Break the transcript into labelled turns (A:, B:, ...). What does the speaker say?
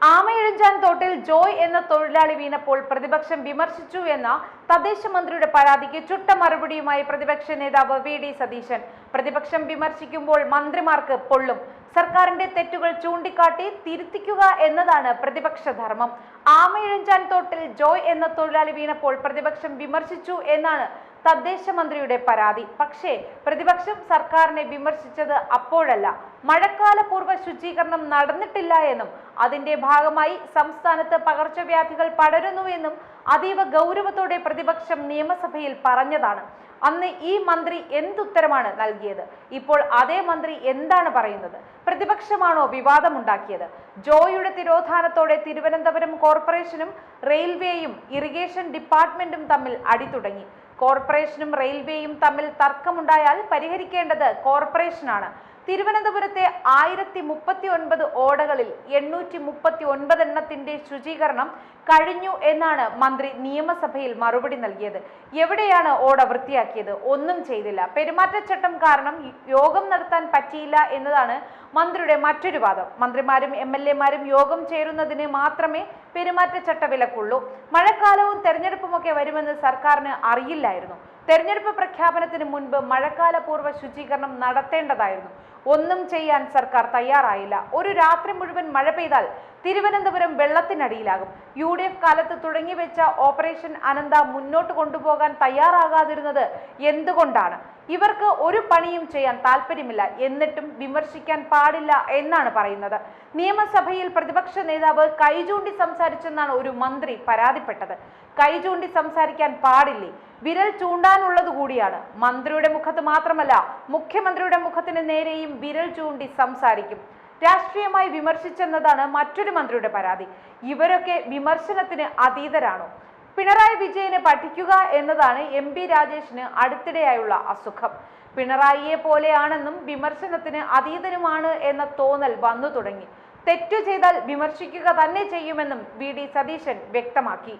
A: ആമയിഴഞ്ചാൻ തോട്ടിൽ ജോയ് എന്ന തൊഴിലാളി വീണപ്പോൾ പ്രതിപക്ഷം വിമർശിച്ചു എന്ന തദ്ദേശ മന്ത്രിയുടെ പരാതിക്ക് ചുട്ട മറുപടിയുമായി പ്രതിപക്ഷ നേതാവ് വി.ഡി. സതീശൻ. പ്രതിപക്ഷം വിമർശിക്കുമ്പോൾ മന്ത്രിമാർക്ക് പൊള്ളും. സർക്കാരിന്റെ തെറ്റുകൾ ചൂണ്ടിക്കാട്ടി തിരുത്തിക്കുക എന്നതാണ് പ്രതിപക്ഷ ധർമ്മം. ആമയിഴഞ്ചാൻ തോട്ടിൽ ജോയ് എന്ന തൊഴിലാളി വീണപ്പോൾ പ്രതിപക്ഷം വിമർശിച്ചു എന്നാണ് തദ്ദേശ മന്ത്രിയുടെ പരാതി. പക്ഷേ പ്രതിപക്ഷം സർക്കാരിനെ വിമർശിച്ചത് അപ്പോഴല്ല, മഴക്കാലപൂർവ്വ ശുചീകരണം നടന്നിട്ടില്ല എന്നും അതിന്റെ ഭാഗമായി സംസ്ഥാനത്ത് പകർച്ചവ്യാധികൾ പടരുന്നുവെന്നും അതീവ ഗൗരവത്തോടെ പ്രതിപക്ഷം നിയമസഭയിൽ പറഞ്ഞതാണ്. അന്ന് ഈ മന്ത്രി എന്തുത്തരമാണ് നൽകിയത്? ഇപ്പോൾ അതേ മന്ത്രി എന്താണ് പറയുന്നത്? പ്രതിപക്ഷമാണോ വിവാദമുണ്ടാക്കിയത്? ജോയിയുടെ തിരോധാനത്തോടെ തിരുവനന്തപുരം കോർപ്പറേഷനും റെയിൽവേയും ഇറിഗേഷൻ ഡിപ്പാർട്ട്മെന്റും തമ്മിൽ അടി തുടങ്ങി. കോർപ്പറേഷനും റെയിൽവേയും തമ്മിൽ തർക്കമുണ്ടായാൽ പരിഹരിക്കേണ്ടത് കോർപ്പറേഷനാണ്. തിരുവനന്തപുരത്തെ 1039 ഓടകളിൽ 839 എണ്ണത്തിന്റെ ശുചീകരണം കഴിഞ്ഞു എന്നാണ് മന്ത്രി നിയമസഭയിൽ മറുപടി നൽകിയത്. എവിടെയാണ് ഓട വൃത്തിയാക്കിയത്? ഒന്നും ചെയ്തില്ല. പെരുമാറ്റച്ചട്ടം കാരണം യോഗം നടത്താൻ പറ്റിയില്ല എന്നതാണ് മന്ത്രിയുടെ മറ്റൊരു വാദം. മന്ത്രിമാരും എം.എൽ.എമാരും യോഗം ചേരുന്നതിന് മാത്രമേ പെരുമാറ്റച്ചട്ട വിലക്കുള്ളൂ. മഴക്കാലവും തെരഞ്ഞെടുപ്പുമൊക്കെ വരുമെന്ന് സർക്കാരിന് അറിയില്ലായിരുന്നു. തെരഞ്ഞെടുപ്പ് പ്രഖ്യാപനത്തിന് മുൻപ് മഴക്കാലപൂർവ്വ ശുചീകരണം നടത്തേണ്ടതായിരുന്നു. ഒന്നും ചെയ്യാൻ സർക്കാർ തയ്യാറായില്ല. ഒരു രാത്രി മുഴുവൻ മഴ പെയ്താൽ തിരുവനന്തപുരം വെള്ളത്തിനടിയിലാകും. UDF കാലത്ത് തുടങ്ങിവെച്ച ഓപ്പറേഷൻ അനന്ത മുന്നോട്ട് കൊണ്ടുപോകാൻ തയ്യാറാകാതിരുന്നത് എന്തുകൊണ്ടാണ്? ഇവർക്ക് ഒരു പണിയും ചെയ്യാൻ താല്പര്യമില്ല, എന്നിട്ടും വിമർശിക്കാൻ പാടില്ല എന്നാണ് പറയുന്നത്. നിയമസഭയിൽ പ്രതിപക്ഷ നേതാവ് കൈചൂണ്ടി സംസാരിച്ചെന്നാണ് ഒരു മന്ത്രി പരാതിപ്പെട്ടത്. കൈചൂണ്ടി സംസാരിക്കാൻ പാടില്ലേ? വിരൽ ചൂണ്ടാനുള്ളത് കൂടിയാണ്. മന്ത്രിയുടെ മുഖത്ത് മാത്രമല്ല, മുഖ്യമന്ത്രിയുടെ മുഖത്തിന് നേരെയും വിരൽ ചൂണ്ടി സംസാരിക്കും. രാഷ്ട്രീയമായി വിമർശിച്ചെന്നതാണ് മറ്റൊരു മന്ത്രിയുടെ പരാതി. ഇവരൊക്കെ വിമർശനത്തിന് അതീതരാണോ? പിണറായി വിജയനെ പഠിക്കുക എന്നതാണ് MP രാജേഷിന് അടുത്തിടെയായുള്ള അസുഖം. പിണറായിയെ പോലെയാണെന്നും വിമർശനത്തിന് അതീതനുമാണ് എന്ന തോന്നൽ വന്നു തുടങ്ങി. തെറ്റു ചെയ്താൽ വിമർശിക്കുക തന്നെ ചെയ്യുമെന്നും വി.ഡി. സതീശൻ വ്യക്തമാക്കി.